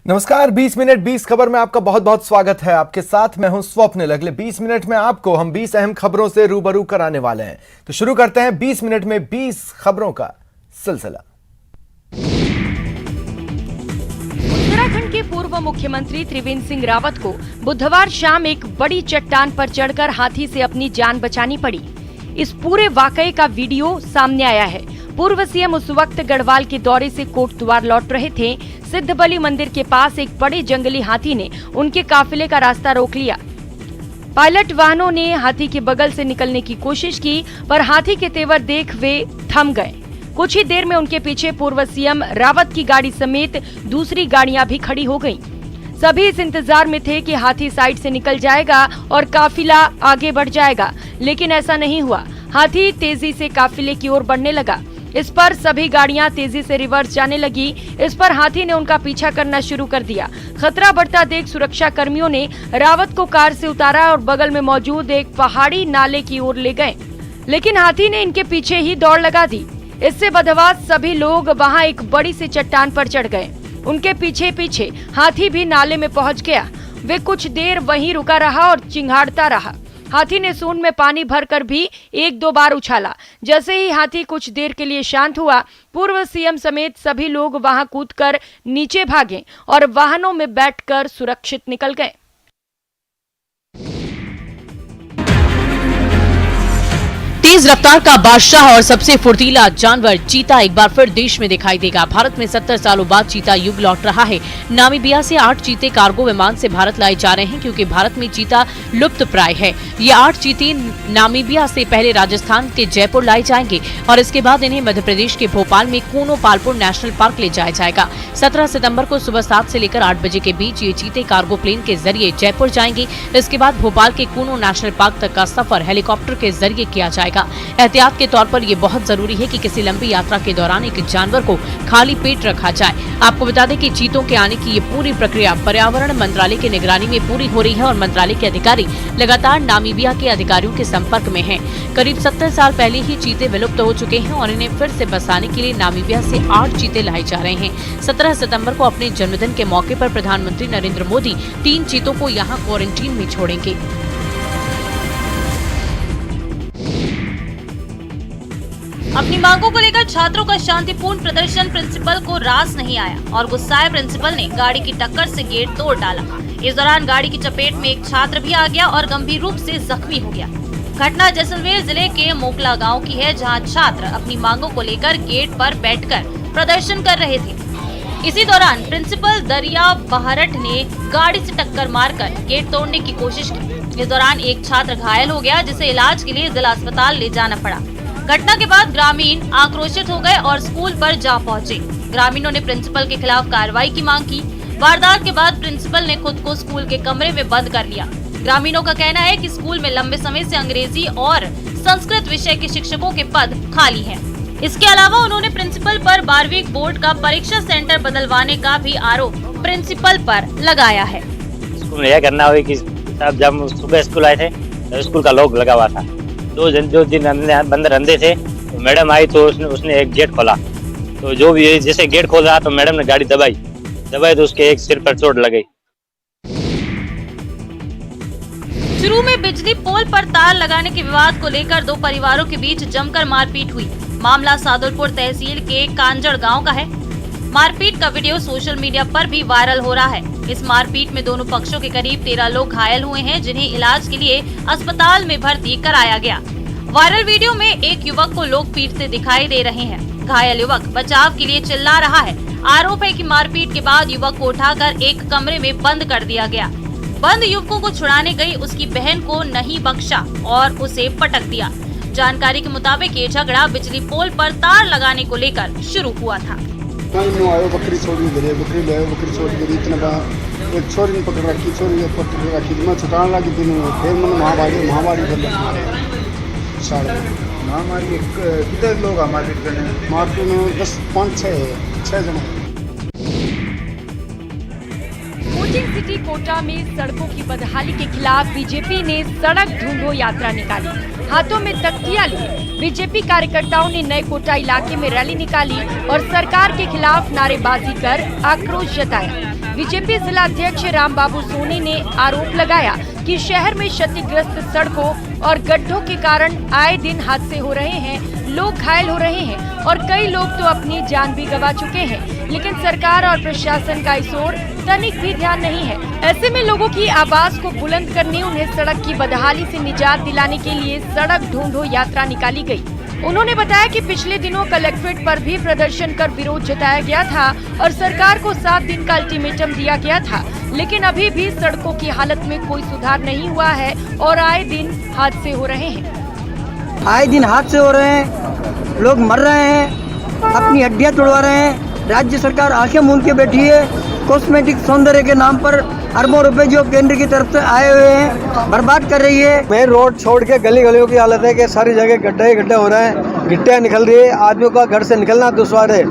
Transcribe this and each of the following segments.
नमस्कार। 20 मिनट 20 खबर में आपका बहुत बहुत स्वागत है। आपके साथ मैं हूं स्वप्निल। अगले 20 मिनट में आपको हम 20 अहम खबरों से रूबरू कराने वाले हैं। तो शुरू करते हैं 20 मिनट में 20 खबरों का सिलसिला। उत्तराखंड के पूर्व मुख्यमंत्री त्रिवेंद्र सिंह रावत को बुधवार शाम एक बड़ी चट्टान पर चढ़कर हाथी से अपनी जान बचानी पड़ी। इस पूरे वाकये का वीडियो सामने आया है। पूर्व सीएम उस वक्त गढ़वाल के दौरे से कोटद्वार लौट रहे थे। सिद्धबली मंदिर के पास एक बड़े जंगली हाथी ने उनके काफिले का रास्ता रोक लिया। पायलट वाहनों ने हाथी के बगल से निकलने की कोशिश की, पर हाथी के तेवर देख वे थम गए। कुछ ही देर में उनके पीछे पूर्व सीएम रावत की गाड़ी समेत दूसरी गाड़ियां भी खड़ी हो गईं। सभी इस इंतजार में थे कि हाथी साइड से निकल जाएगा और काफिला आगे बढ़ जाएगा, लेकिन ऐसा नहीं हुआ। हाथी तेजी से काफिले की ओर बढ़ने लगा। इस पर सभी गाड़ियां तेजी से रिवर्स जाने लगी। इस पर हाथी ने उनका पीछा करना शुरू कर दिया। खतरा बढ़ता देख सुरक्षा कर्मियों ने रावत को कार से उतारा और बगल में मौजूद एक पहाड़ी नाले की ओर ले गए, लेकिन हाथी ने इनके पीछे ही दौड़ लगा दी। इससे बदहवास सभी लोग वहां एक बड़ी सी चट्टान पर चढ़ गए। उनके पीछे पीछे हाथी भी नाले में पहुंच गया। वे कुछ देर वहीं रुका रहा और चिंघाड़ता रहा। हाथी ने सूंड में पानी भरकर भी एक दो बार उछाला। जैसे ही हाथी कुछ देर के लिए शांत हुआ, पूर्व सीएम समेत सभी लोग वहां कूदकर नीचे भागे और वाहनों में बैठकर सुरक्षित निकल गए। तेज रफ्तार का बादशाह और सबसे फुर्तीला जानवर चीता एक बार फिर देश में दिखाई देगा। भारत में 70 सालों बाद चीता युग लौट रहा है। नामीबिया से 8 चीते कार्गो विमान से भारत लाए जा रहे हैं, क्योंकि भारत में चीता लुप्त प्राय है। ये 8 चीते नामीबिया से पहले राजस्थान के जयपुर लाए जाएंगे और इसके बाद इन्हें मध्य प्रदेश के भोपाल में कूनो पालपुर नेशनल पार्क ले जाया जाएगा। 17 सितम्बर को सुबह 7 से लेकर 8 बजे के बीच ये चीते कार्गो प्लेन के जरिए जयपुर जाएंगे। इसके बाद भोपाल के कूनो नेशनल पार्क तक का सफर हेलीकॉप्टर के जरिए किया जाएगा। एहतियात के तौर पर ये बहुत जरूरी है कि किसी लंबी यात्रा के दौरान एक जानवर को खाली पेट रखा जाए। आपको बता दें कि चीतों के आने की ये पूरी प्रक्रिया पर्यावरण मंत्रालय की निगरानी में पूरी हो रही है और मंत्रालय के अधिकारी लगातार नामीबिया के अधिकारियों के संपर्क में हैं। करीब 70 साल पहले ही चीते विलुप्त हो चुके हैं और इन्हें फिर से बसाने के लिए नामीबिया से 8 चीते लाए जा रहे हैं। 17 सितम्बर को अपने जन्मदिन के मौके पर प्रधानमंत्री नरेंद्र मोदी 3 चीतों को यहाँ क्वारंटीन में छोड़ेंगे। अपनी मांगों को लेकर छात्रों का शांतिपूर्ण प्रदर्शन प्रिंसिपल को रास नहीं आया और गुस्साए प्रिंसिपल ने गाड़ी की टक्कर से गेट तोड़ डाला। इस दौरान गाड़ी की चपेट में एक छात्र भी आ गया और गंभीर रूप से जख्मी हो गया। घटना जैसलमेर जिले के मोकला गांव की है, जहां छात्र अपनी मांगों को लेकर गेट पर बैठकर प्रदर्शन कर रहे थे। इसी दौरान प्रिंसिपल दरिया बहरट ने गाड़ी से टक्कर मारकर गेट तोड़ने की कोशिश की। इस दौरान एक छात्र घायल हो गया, जिसे इलाज के लिए जिला अस्पताल ले जाना पड़ा। घटना के बाद ग्रामीण आक्रोशित हो गए और स्कूल पर जा पहुंचे। ग्रामीणों ने प्रिंसिपल के खिलाफ कार्रवाई की मांग की। वारदात के बाद प्रिंसिपल ने खुद को स्कूल के कमरे में बंद कर लिया। ग्रामीणों का कहना है कि स्कूल में लंबे समय से अंग्रेजी और संस्कृत विषय के शिक्षकों के पद खाली हैं। इसके अलावा उन्होंने प्रिंसिपल पर 12वीं बोर्ड का परीक्षा सेंटर बदलवाने का भी आरोप प्रिंसिपल पर लगाया है। स्कूल में यह करना हुई कि जब सुबह स्कूल आए थे तो स्कूल का लॉक लगा हुआ था। जो दिन बंद रंधे थे तो मैडम आई तो उसने एक गेट खोला, तो जो भी जैसे गेट खोल रहा तो मैडम ने गाड़ी दबाई तो उसके एक सिर पर चोट लगी। शुरू में बिजली पोल पर तार लगाने के विवाद को लेकर दो परिवारों के बीच जमकर मारपीट हुई। मामला सादुलपुर तहसील के कांजड़ गांव का है। मारपीट का वीडियो सोशल मीडिया पर भी वायरल हो रहा है। इस मारपीट में दोनों पक्षों के करीब 13 लोग घायल हुए हैं, जिन्हें इलाज के लिए अस्पताल में भर्ती कराया गया। वायरल वीडियो में एक युवक को लोग पीटते दिखाई दे रहे हैं। घायल युवक बचाव के लिए चिल्ला रहा है। आरोप है कि मारपीट के बाद युवक को उठाकर एक कमरे में बंद कर दिया गया। बंद युवकों को छुड़ाने गई उसकी बहन को नहीं बख्शा और उसे पटक दिया। जानकारी के मुताबिक ये झगड़ा बिजली पोल पर तार लगाने को लेकर शुरू हुआ था। बकरी छोड़ इतना एक छोरी ने पकड़ रखी, छोरी पकड़ रखी, मैं छुटाने लगी फिर मैंने महामारी कितने लोग मारपीट में 10 5 6 जने। कोचिंग सिटी कोटा में सड़कों की बदहाली के खिलाफ बीजेपी ने सड़क ढूंढो यात्रा निकाली। हाथों में तख्तियां लिए बीजेपी कार्यकर्ताओं ने नए कोटा इलाके में रैली निकाली और सरकार के खिलाफ नारेबाजी कर आक्रोश जताया। बीजेपी जिला अध्यक्ष राम बाबू सोनी ने आरोप लगाया कि शहर में क्षतिग्रस्त सड़कों और गड्ढों के कारण आए दिन हादसे हो रहे हैं, लोग घायल हो रहे हैं और कई लोग तो अपनी जान भी गंवा चुके हैं, लेकिन सरकार और प्रशासन का इस ओर तनिक भी ध्यान नहीं है। ऐसे में लोगों की आवाज को बुलंद करने, उन्हें सड़क की बदहाली से निजात दिलाने के लिए सड़क ढूंढो यात्रा निकाली गई। उन्होंने बताया कि पिछले दिनों कलेक्ट्रेट पर भी प्रदर्शन कर विरोध जताया गया था और सरकार को 7 दिन का अल्टीमेटम दिया गया था, लेकिन अभी भी सड़कों की हालत में कोई सुधार नहीं हुआ है और आए दिन हादसे हो रहे हैं। आए दिन हादसे हो रहे हैं, लोग मर रहे हैं, अपनी हड्डियां तोड़वा रहे हैं। राज्य सरकार आंखें मूंद के बैठी है। कॉस्मेटिक सौंदर्य के नाम पर अरबों रुपए जो केंद्र की तरफ से आए हुए हैं बर्बाद कर रही है। मेन रोड छोड़ के गली गलियों की हालत है कि सारी जगह गड्ढे गड्ढे हो रहे हैं, गिट्टियां निकल रही है, आदमियों का घर से निकलना दुश्वार है।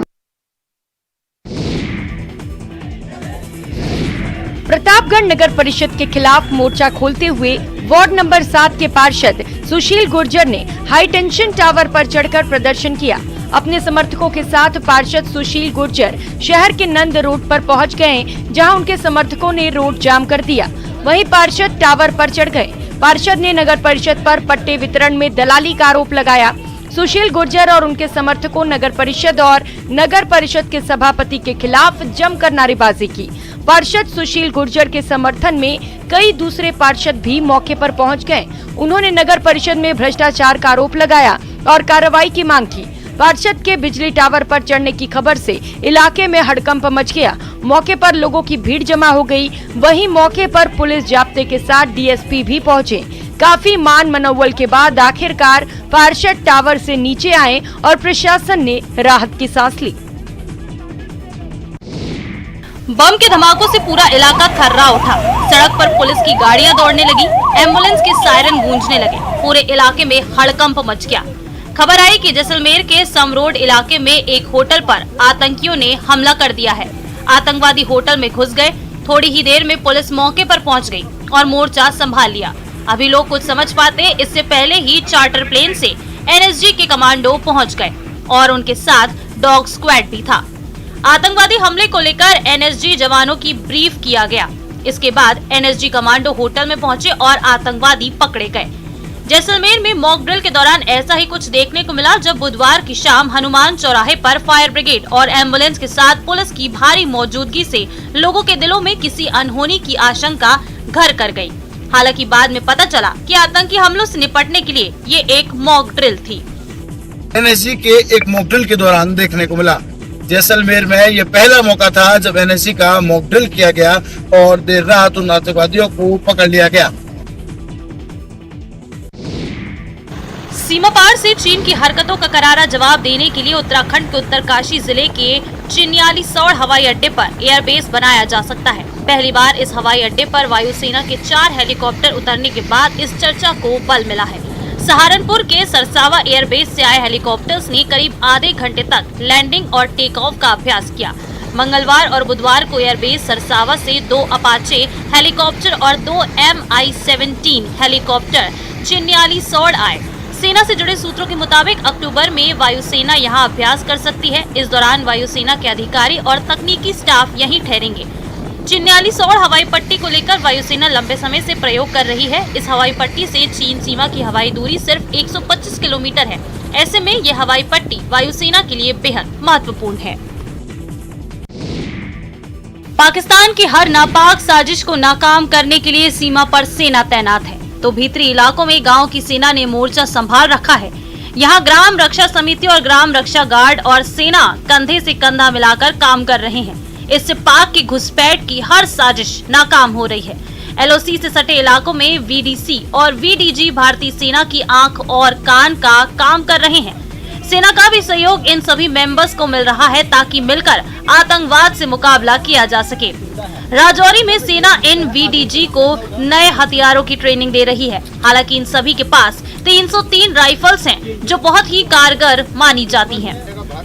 प्रतापगढ़ नगर परिषद के खिलाफ मोर्चा खोलते हुए वार्ड नंबर 7 के पार्षद सुशील गुर्जर ने हाई टेंशन टावर पर चढ़कर प्रदर्शन किया। अपने समर्थकों के साथ पार्षद सुशील गुर्जर शहर के नंद रोड पर पहुंच गए, जहां उनके समर्थकों ने रोड जाम कर दिया। वहीं पार्षद टावर पर चढ़ गए। पार्षद ने नगर परिषद पर पट्टे वितरण में दलाली का आरोप लगाया। सुशील गुर्जर और उनके समर्थकों नगर परिषद और नगर परिषद के सभापति के खिलाफ जमकर नारेबाजी की। पार्षद सुशील गुर्जर के समर्थन में कई दूसरे पार्षद भी मौके पर पहुंच गए। उन्होंने नगर परिषद में भ्रष्टाचार का आरोप लगाया और कार्रवाई की मांग की। पार्षद के बिजली टावर पर चढ़ने की खबर से इलाके में हड़कंप मच गया। मौके पर लोगों की भीड़ जमा हो गई। वहीं मौके पर पुलिस जाब्ते के साथ डीएसपी भी पहुंचे। काफी मान मनोवल के बाद आखिरकार पार्षद टावर से नीचे आए और प्रशासन ने राहत की सांस ली। बम के धमाकों से पूरा इलाका थर्रा उठा। सड़क पर पुलिस की गाड़ियां दौड़ने लगी, एम्बुलेंस के सायरन गूंजने लगे। पूरे इलाके में हड़कंप मच गया। खबर आई कि जैसलमेर के समरोड इलाके में एक होटल पर आतंकियों ने हमला कर दिया है। आतंकवादी होटल में घुस गए। थोड़ी ही देर में पुलिस मौके पर पहुंच गई और मोर्चा संभाल लिया। अभी लोग कुछ समझ पाते इससे पहले ही चार्टर प्लेन से एनएसजी के कमांडो पहुंच गए और उनके साथ डॉग स्क्वाड भी था। आतंकवादी हमले को लेकर एनएसजी जवानों की ब्रीफ किया गया। इसके बाद एनएसजी कमांडो होटल में पहुंचे और आतंकवादी पकड़े गए। जैसलमेर में मॉक ड्रिल के दौरान ऐसा ही कुछ देखने को मिला जब बुधवार की शाम हनुमान चौराहे पर फायर ब्रिगेड और एम्बुलेंस के साथ पुलिस की भारी मौजूदगी से लोगों के दिलों में किसी अनहोनी की आशंका घर कर गई। हालांकि बाद में पता चला कि आतंकी हमलों से निपटने के लिए ये एक मॉक ड्रिल थी। एनएसजी के एक मॉक ड्रिल के दौरान देखने को मिला। जैसलमेर में ये पहला मौका था जब एनएसजी का मॉक ड्रिल किया गया और देर रात उन आतंकवादियों को पकड़ लिया गया। सीमा पार से चीन की हरकतों का करारा जवाब देने के लिए उत्तराखंड के उत्तरकाशी जिले के चिन्यालीसौड़ हवाई अड्डे पर एयरबेस बनाया जा सकता है। पहली बार इस हवाई अड्डे पर वायुसेना के 4 हेलीकॉप्टर उतरने के बाद इस चर्चा को बल मिला है। सहारनपुर के सरसावा एयरबेस से आए हेलीकॉप्टर्स ने करीब आधे घंटे तक लैंडिंग और टेक ऑफ का अभ्यास किया। मंगलवार और बुधवार को एयरबेस सरसावा से 2 अपाचे हेलीकॉप्टर और 2 MI-17 हेलीकॉप्टर चिन्यालीसौड़ आए। सेना से जुड़े सूत्रों के मुताबिक अक्टूबर में वायुसेना यहां अभ्यास कर सकती है। इस दौरान वायुसेना के अधिकारी और तकनीकी स्टाफ यहीं ठहरेंगे। चिन्यालीसौड़ हवाई पट्टी को लेकर वायुसेना लंबे समय से प्रयोग कर रही है। इस हवाई पट्टी से चीन सीमा की हवाई दूरी सिर्फ 125 किलोमीटर है। ऐसे में ये हवाई पट्टी वायुसेना के लिए बेहद महत्वपूर्ण है। पाकिस्तान की हर नापाक साजिश को नाकाम करने के लिए सीमा पर सेना तैनात है, तो भीतरी इलाकों में गांव की सेना ने मोर्चा संभाल रखा है। यहां ग्राम रक्षा समिति और ग्राम रक्षा गार्ड और सेना कंधे से कंधा मिलाकर काम कर रहे हैं। इससे पाक की घुसपैठ की हर साजिश नाकाम हो रही है। एलओसी से सटे इलाकों में वीडीसी और वीडीजी भारतीय सेना की आंख और कान का काम कर रहे हैं। सेना का भी सहयोग इन सभी मेंबर्स को मिल रहा है ताकि मिलकर आतंकवाद से मुकाबला किया जा सके। राजौरी में सेना इन वीडीजी को नए हथियारों की ट्रेनिंग दे रही है। हालांकि इन सभी के पास 303 राइफल्स हैं जो बहुत ही कारगर मानी जाती हैं।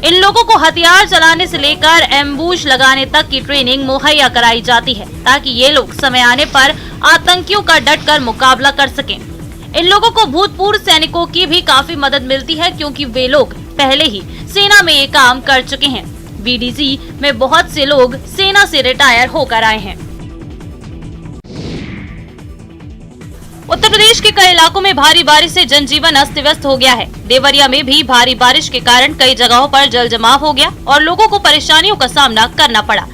इन लोगों को हथियार चलाने से लेकर एम्बुश लगाने तक की ट्रेनिंग मुहैया कराई जाती है ताकि ये लोग समय आने पर आतंकियों का डटकर मुकाबला कर सकें। इन लोगों को भूतपूर्व सैनिकों की भी काफी मदद मिलती है क्योंकि वे लोग पहले ही सेना में ये काम कर चुके हैं। बीडीसी में बहुत से लोग सेना से रिटायर होकर आए हैं। उत्तर प्रदेश के कई इलाकों में भारी बारिश से जनजीवन अस्त व्यस्त हो गया है। देवरिया में भी भारी बारिश के कारण कई जगहों पर जल जमाव हो गया और लोगों को परेशानियों का सामना करना पड़ा।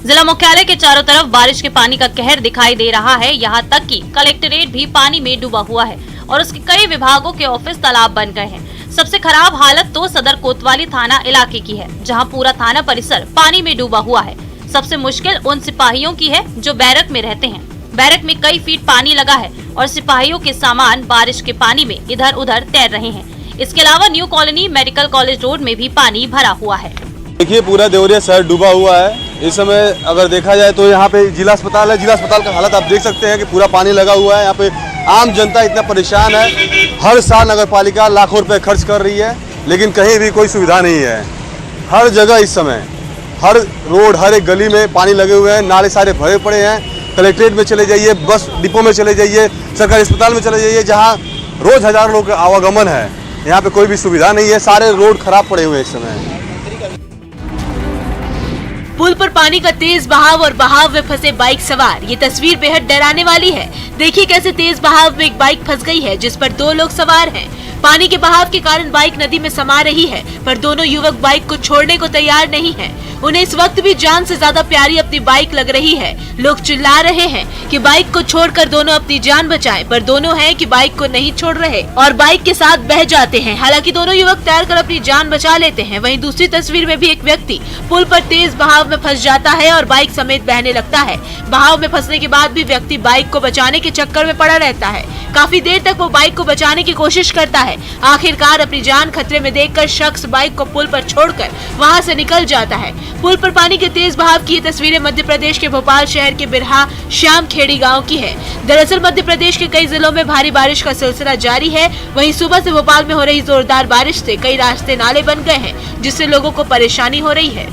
जिला मुख्यालय के चारों तरफ बारिश के पानी का कहर दिखाई दे रहा है। यहाँ तक कि कलेक्ट्रेट भी पानी में डूबा हुआ है और उसके कई विभागों के ऑफिस तालाब बन गए हैं। सबसे खराब हालत तो सदर कोतवाली थाना इलाके की है, जहां पूरा थाना परिसर पानी में डूबा हुआ है। सबसे मुश्किल उन सिपाहियों की है जो बैरक में रहते हैं। बैरक में कई फीट पानी लगा है और सिपाहियों के सामान बारिश के पानी में इधर उधर तैर रहे हैं। इसके अलावा new colony medical college road में भी पानी भरा हुआ है। देखिए, पूरा देवरिया शहर डूबा हुआ है। इस समय अगर देखा जाए तो यहाँ पे जिला अस्पताल है। जिला अस्पताल का हालत आप देख सकते हैं कि पूरा पानी लगा हुआ है। यहाँ पे आम जनता इतना परेशान है। हर साल नगर पालिका लाखों रुपए खर्च कर रही है, लेकिन कहीं भी कोई सुविधा नहीं है। हर जगह इस समय हर रोड, हर एक गली में पानी लगे हुए हैं। नाले सारे भरे पड़े हैं। कलेक्ट्रेट में चले जाइए, बस डिपो में चले जाइए, सरकारी अस्पताल में चले जाइए, जहाँ रोज हजारों लोग का आवागमन है, यहाँ पे कोई भी सुविधा नहीं है। सारे रोड खराब पड़े हुए हैं इस समय। पुल पर पानी का तेज बहाव और बहाव में फंसे बाइक सवार, ये तस्वीर बेहद डराने वाली है। देखिए कैसे तेज बहाव में एक बाइक फंस गई है जिस पर 2 लोग सवार हैं। पानी के बहाव के कारण बाइक नदी में समा रही है, पर दोनों युवक बाइक को छोड़ने को तैयार नहीं हैं। उन्हें इस वक्त भी जान से ज्यादा प्यारी अपनी बाइक लग रही है। लोग चिल्ला रहे हैं कि बाइक को छोड़कर दोनों अपनी जान बचाएं, पर दोनों हैं कि बाइक को नहीं छोड़ रहे और बाइक के साथ बह जाते हैं। हालांकि दोनों युवक तैरकर अपनी जान बचा लेते हैं। वहीं दूसरी तस्वीर में भी एक व्यक्ति पुल पर तेज बहाव में फंस जाता है और बाइक समेत बहने लगता है। बहाव में फंसने के बाद भी व्यक्ति बाइक को बचाने के चक्कर में पड़ा रहता है। काफी देर तक वो बाइक को बचाने की कोशिश करता है। आखिरकार अपनी जान खतरे में देखकर शख्स बाइक को पुल पर छोड़कर वहां से निकल जाता है। पुल पर पानी के तेज बहाव की ये तस्वीरें मध्य प्रदेश के भोपाल शहर के बिरहा श्याम खेड़ी गांव की है। दरअसल मध्य प्रदेश के कई जिलों में भारी बारिश का सिलसिला जारी है। वहीं सुबह से भोपाल में हो रही जोरदार बारिश से कई रास्ते नाले बन गए हैं, जिससे लोगों को परेशानी हो रही है।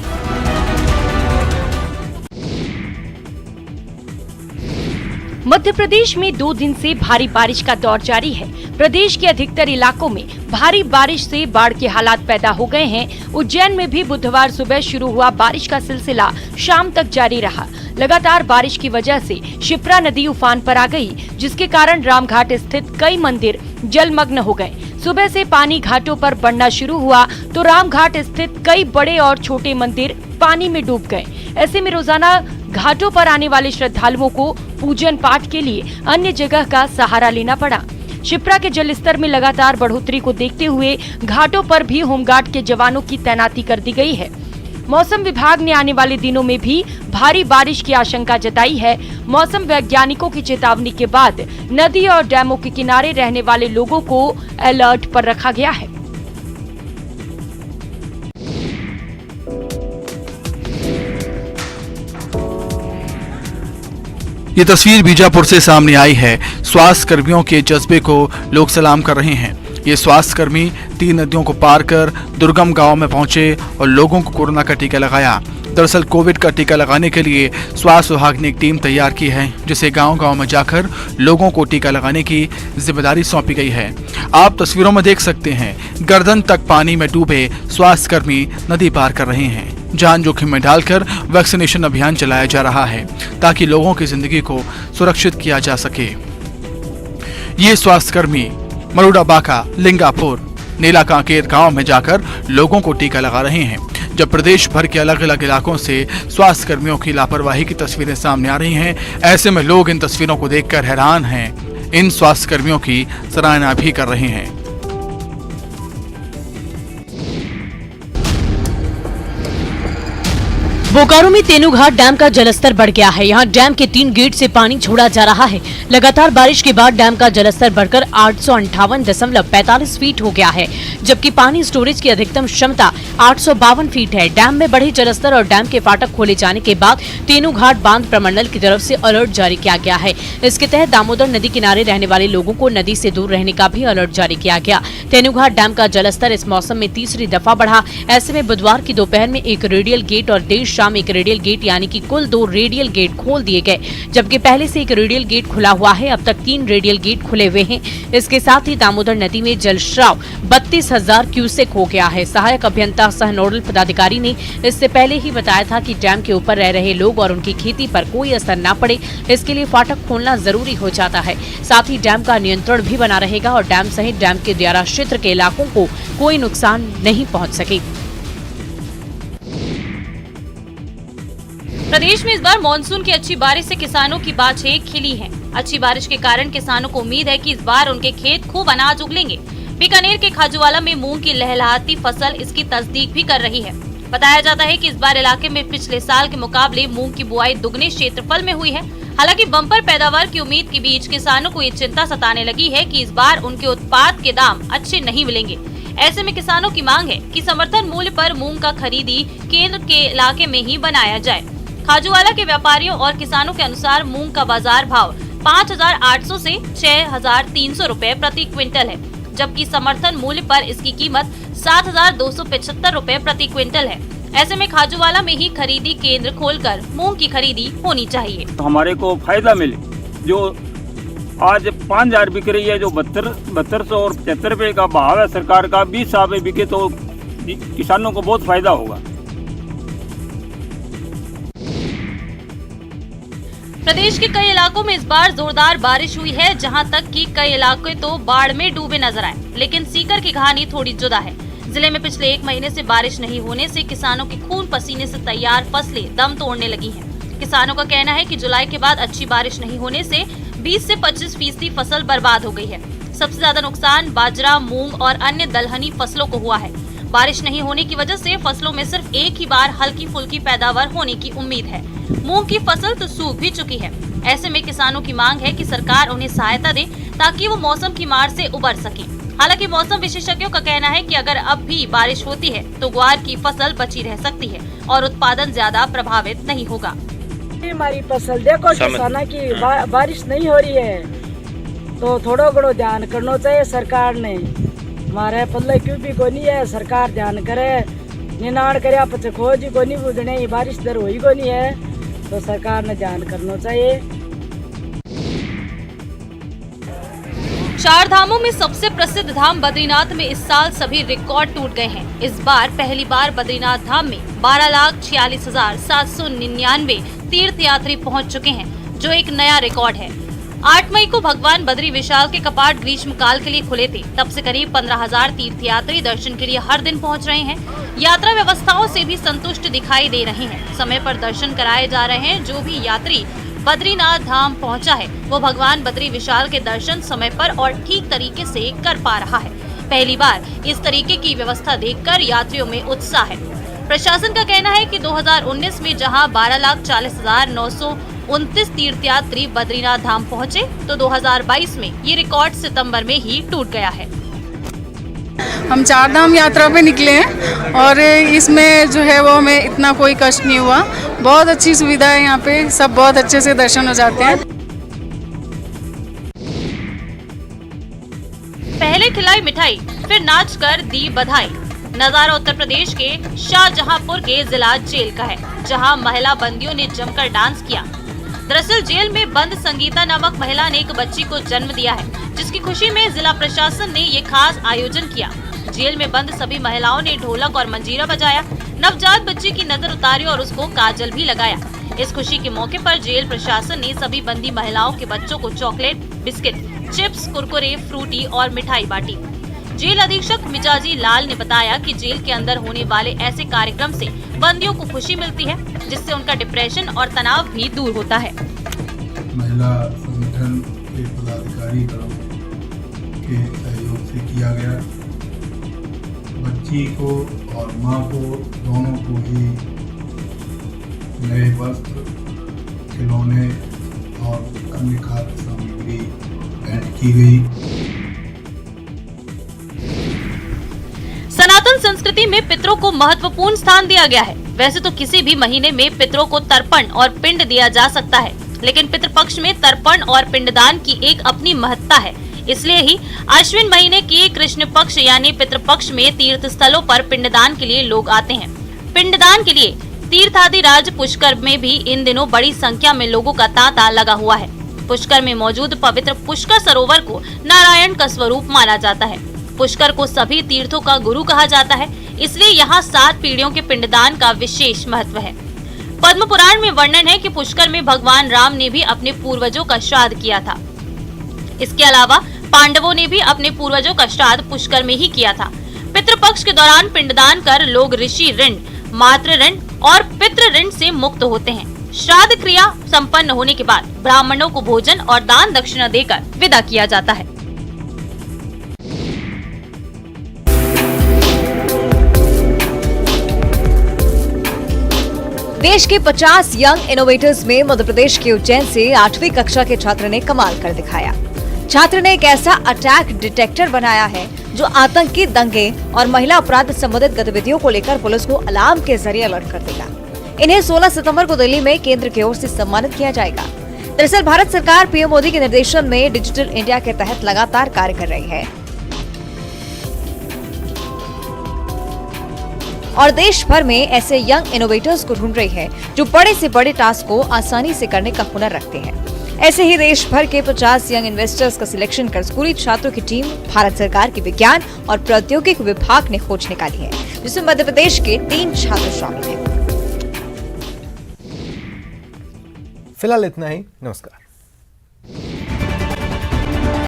मध्य प्रदेश में 2 दिन से भारी बारिश का दौर जारी है। प्रदेश के अधिकतर इलाकों में भारी बारिश से बाढ़ के हालात पैदा हो गए हैं। उज्जैन में भी बुधवार सुबह शुरू हुआ बारिश का सिलसिला शाम तक जारी रहा। लगातार बारिश की वजह से शिप्रा नदी उफान पर आ गई, जिसके कारण रामघाट स्थित कई मंदिर जलमग्न हो गए। सुबह से पानी घाटों पर बढ़ना शुरू हुआ तो रामघाट स्थित कई बड़े और छोटे मंदिर पानी में डूब गए। ऐसे में रोजाना घाटों पर आने वाले श्रद्धालुओं को पूजन पाठ के लिए अन्य जगह का सहारा लेना पड़ा। शिप्रा के जलस्तर में लगातार बढ़ोतरी को देखते हुए घाटों पर भी होमगार्ड के जवानों की तैनाती कर दी गई है। मौसम विभाग ने आने वाले दिनों में भी भारी बारिश की आशंका जताई है। मौसम वैज्ञानिकों की चेतावनी के बाद नदी और डैमों के किनारे रहने वाले लोगों को अलर्ट पर रखा गया है। ये तस्वीर बीजापुर से सामने आई है। स्वास्थ्य कर्मियों के जज्बे को लोग सलाम कर रहे हैं। ये स्वास्थ्य कर्मी 3 नदियों को पार कर दुर्गम गांव में पहुंचे और लोगों को कोरोना का टीका लगाया। दरअसल कोविड का टीका लगाने के लिए स्वास्थ्य विभाग ने एक टीम तैयार की है, जिसे गांव-गांव में जाकर लोगों को टीका लगाने की जिम्मेदारी सौंपी गई है। आप तस्वीरों में देख सकते हैं, गर्दन तक पानी में डूबे स्वास्थ्य कर्मी नदी पार कर रहे हैं। जान जोखिम में डालकर वैक्सीनेशन अभियान चलाया जा रहा है ताकि लोगों की जिंदगी को सुरक्षित किया जा सके। ये स्वास्थ्य कर्मी मरुड़ा बाका, लिंगापुर, नीला कांकेर गांव में जाकर लोगों को टीका लगा रहे हैं। जब प्रदेश भर के अलग अलग इलाकों से स्वास्थ्य कर्मियों की लापरवाही की तस्वीरें सामने आ रही हैं, ऐसे में लोग इन तस्वीरों को देखकर हैरान हैं। इन स्वास्थ्य कर्मियों की सराहना भी कर रहे हैं। बोकारो में तेनूघाट डैम का जलस्तर बढ़ गया है। यहाँ डैम के 3 गेट से पानी छोड़ा जा रहा है। लगातार बारिश के बाद डैम का जलस्तर बढ़कर 858.45 फीट हो गया है, जबकि पानी स्टोरेज की अधिकतम क्षमता 852 फीट है। डैम में बढ़े जलस्तर और डैम के फाटक खोले जाने के बाद तेनूघाट बांध प्रमंडल की तरफ से अलर्ट जारी किया गया है। इसके तहत दामोदर नदी किनारे रहने वाले लोगों को नदी से दूर रहने का भी अलर्ट जारी किया गया। तेनूघाट डैम का जलस्तर इस मौसम में तीसरी दफा बढ़ा। ऐसे में बुधवार की दोपहर में एक रेडियल गेट और देर शाम एक रेडियल गेट यानी कि कुल 2 रेडियल गेट खोल दिए गए, जबकि पहले से एक रेडियल गेट खुला हुआ है। अब तक 3 रेडियल गेट खुले हुए हैं। इसके साथ ही दामोदर नदी में जलस्राव 32,000 क्यूसेक हो गया है। सहायक अभियंता सह नोडल पदाधिकारी ने इससे पहले ही बताया था कि डैम के ऊपर रह रहे लोग और उनकी खेती पर कोई असर न पड़े, इसके लिए फाटक खोलना जरूरी हो जाता है। साथ ही डैम का नियंत्रण भी बना रहेगा और डैम सहित डैम के दियारा क्षेत्र के इलाकों को कोई नुकसान नहीं पहुँच सके। प्रदेश में इस बार मानसून की अच्छी बारिश से किसानों की बाछें खिली हैं। अच्छी बारिश के कारण किसानों को उम्मीद है कि इस बार उनके खेत खूब अनाज उगलेंगे। बीकानेर के खाजूवाला में मूंग की लहलहाती फसल इसकी तस्दीक भी कर रही है। बताया जाता है कि इस बार इलाके में पिछले साल के मुकाबले मूंग की बुआई दुगने क्षेत्रफल में हुई है। हालांकि बम्पर पैदावार की उम्मीद के बीच किसानों को ये चिंता सताने लगी है कि इस बार उनके उत्पाद के दाम अच्छे नहीं मिलेंगे। ऐसे में किसानों की मांग है कि समर्थन मूल्य पर मूंग का खरीदी केंद्र के इलाके में ही बनाया जाए। खाजूवाला के व्यापारियों और किसानों के अनुसार मूंग का बाजार भाव 5,800 से 6,300 रुपए प्रति क्विंटल है, जबकि समर्थन मूल्य पर इसकी कीमत 7,275 रुपए प्रति क्विंटल है। ऐसे में खाजूवाला में ही खरीदी केंद्र खोलकर मूंग की खरीदी होनी चाहिए। तो हमारे को फायदा मिले। जो आज 5,000 बिक रही है, जो 7200 और 75 रुपए का भाव है सरकार का, 20 में बिके तो किसानों को बहुत फायदा होगा। प्रदेश के कई इलाकों में इस बार जोरदार बारिश हुई है, जहां तक कि कई इलाके तो बाढ़ में डूबे नजर आए। लेकिन सीकर की कहानी थोड़ी जुदा है। जिले में पिछले 1 महीने से बारिश नहीं होने से किसानों की खून पसीने से तैयार फसलें दम तोड़ने लगी हैं। किसानों का कहना है कि जुलाई के बाद अच्छी बारिश नहीं होने से 20 से 25% फसल बर्बाद हो गई है। सबसे ज्यादा नुकसान बाजरा, मूंग और अन्य दलहनी फसलों को हुआ है। बारिश नहीं होने की वजह से फसलों में सिर्फ एक ही बार हल्की फुल्की पैदावार होने की उम्मीद है। मूंग की फसल तो सूख भी चुकी है। ऐसे में किसानों की मांग है कि सरकार उन्हें सहायता दे ताकि वो मौसम की मार से उबर सके। हालांकि मौसम विशेषज्ञों का कहना है कि अगर अब भी बारिश होती है तो ग्वार की फसल बची रह सकती है और उत्पादन ज्यादा प्रभावित नहीं होगा। हमारी फसल देखो किसानों की बारिश नहीं हो रही है तो थोड़ा घणो ध्यान करना चाहिए सरकार ने। हमारे पल्ले क्यों भी को नहीं है, सरकार ध्यान करे, निनाण करे पचे खोज को नहीं बुझने, बारिश दर हुई को नहीं है तो सरकार ने ध्यान करना चाहिए। 4 धामों में सबसे प्रसिद्ध धाम बद्रीनाथ में इस साल सभी रिकॉर्ड टूट गए हैं। इस बार पहली बार बद्रीनाथ धाम में 12,46,799 तीर्थयात्री पहुंच चुके हैं, जो एक नया रिकॉर्ड है। 8 मई को भगवान बद्री विशाल के कपाट ग्रीष्म काल के लिए खुले थे। तब से करीब 15,000 तीर्थयात्री दर्शन के लिए हर दिन पहुंच रहे हैं। यात्रा व्यवस्थाओं से भी संतुष्ट दिखाई दे रहे हैं। समय पर दर्शन कराए जा रहे हैं। जो भी यात्री बद्रीनाथ धाम पहुंचा है वो भगवान बद्री विशाल के दर्शन समय पर और ठीक तरीके से कर पा रहा है। पहली बार इस तरीके की व्यवस्था देखकर यात्रियों में उत्साह है। प्रशासन का कहना है कि 2019 में जहां 12,40,929 तीर्थयात्री बद्रीनाथ धाम पहुंचे तो 2022 में ये रिकॉर्ड सितंबर में ही टूट गया है। हम 4 धाम यात्रा पे निकले हैं और इसमें जो है वो हमें इतना कोई कष्ट नहीं हुआ। बहुत अच्छी सुविधा है यहाँ पे, सब बहुत अच्छे से दर्शन हो जाते हैं। पहले खिलाई मिठाई फिर नाच कर दी बधाई। नजारा उत्तर प्रदेश के शाहजहांपुर के जिला जेल का है, जहां महिला बंदियों ने जमकर डांस किया। दरअसल जेल में बंद संगीता नामक महिला ने एक बच्ची को जन्म दिया है, जिसकी खुशी में जिला प्रशासन ने ये खास आयोजन किया। जेल में बंद सभी महिलाओं ने ढोलक और मंजीरा बजाया, नवजात बच्ची की नजर उतारी और उसको काजल भी लगाया। इस खुशी के मौके पर जेल प्रशासन ने सभी बंदी महिलाओं के बच्चों को chocolate, biscuit, chips, Kurkure, Frooti और मिठाई बांटी। जेल अधीक्षक मिजाजी लाल ने बताया कि जेल के अंदर होने वाले ऐसे कार्यक्रम से बंदियों को खुशी मिलती है, जिससे उनका डिप्रेशन और तनाव भी दूर होता है। महिला संगठन के पदाधिकारी के सहयोग से किया गया। बच्ची को और माँ को दोनों को ही नए वस्त्र, खिलौने और अन्य खाद्य सामग्री भेंट की गई। सनातन संस्कृति में पितरों को महत्वपूर्ण स्थान दिया गया है। वैसे तो किसी भी महीने में पितरों को तर्पण और पिंड दिया जा सकता है, लेकिन पितृपक्ष में तर्पण और पिंडदान की एक अपनी महत्ता है। इसलिए ही अश्विन महीने के कृष्ण पक्ष यानी पितृपक्ष में तीर्थ स्थलों पर पिंडदान के लिए लोग आते हैं। पिंडदान के लिए तीर्थादिराज पुष्कर में भी इन दिनों बड़ी संख्या में लोगों का तांता लगा हुआ है। पुष्कर में मौजूद पवित्र पुष्कर सरोवर को नारायण का स्वरूप माना जाता है। पुष्कर को सभी तीर्थों का गुरु कहा जाता है, इसलिए यहाँ 7 पीढ़ियों के पिंडदान का विशेष महत्व है। पद्म पुराण में वर्णन है कि पुष्कर में भगवान राम ने भी अपने पूर्वजों का श्राद्ध किया था। इसके अलावा पांडवों ने भी अपने पूर्वजों का श्राद्ध पुष्कर में ही किया था। पितृपक्ष के दौरान पिंडदान कर लोग ऋषि ऋण, मातृ ऋण और पितृ ऋण से मुक्त होते हैं। श्राद्ध क्रिया संपन्न होने के बाद ब्राह्मणों को भोजन और दान दक्षिणा देकर विदा किया जाता है। देश के 50 यंग इनोवेटर्स में मध्य प्रदेश के उज्जैन से 8वीं कक्षा के छात्र ने कमाल कर दिखाया। छात्र ने एक ऐसा अटैक डिटेक्टर बनाया है जो आतंकी दंगे और महिला अपराध संबंधित गतिविधियों को लेकर पुलिस को अलार्म के जरिए अलर्ट कर देगा। इन्हें 16 सितंबर को दिल्ली में केंद्र की ओर से सम्मानित किया जाएगा। दरअसल भारत सरकार पीएम मोदी के निर्देशन में डिजिटल इंडिया के तहत लगातार कार्य कर रही है और देश भर में ऐसे यंग इनोवेटर्स को ढूंढ रही है जो बड़े से बड़े टास्क को आसानी से करने का हुनर रखते हैं। ऐसे ही देश भर के 50 यंग इन्वेस्टर्स का सिलेक्शन कर स्कूली छात्रों की टीम भारत सरकार के विज्ञान और प्रौद्योगिकी विभाग ने खोज निकाली है, जिसमें मध्य प्रदेश के 3 छात्र शामिल हैं। फिलहाल इतना ही। नमस्कार।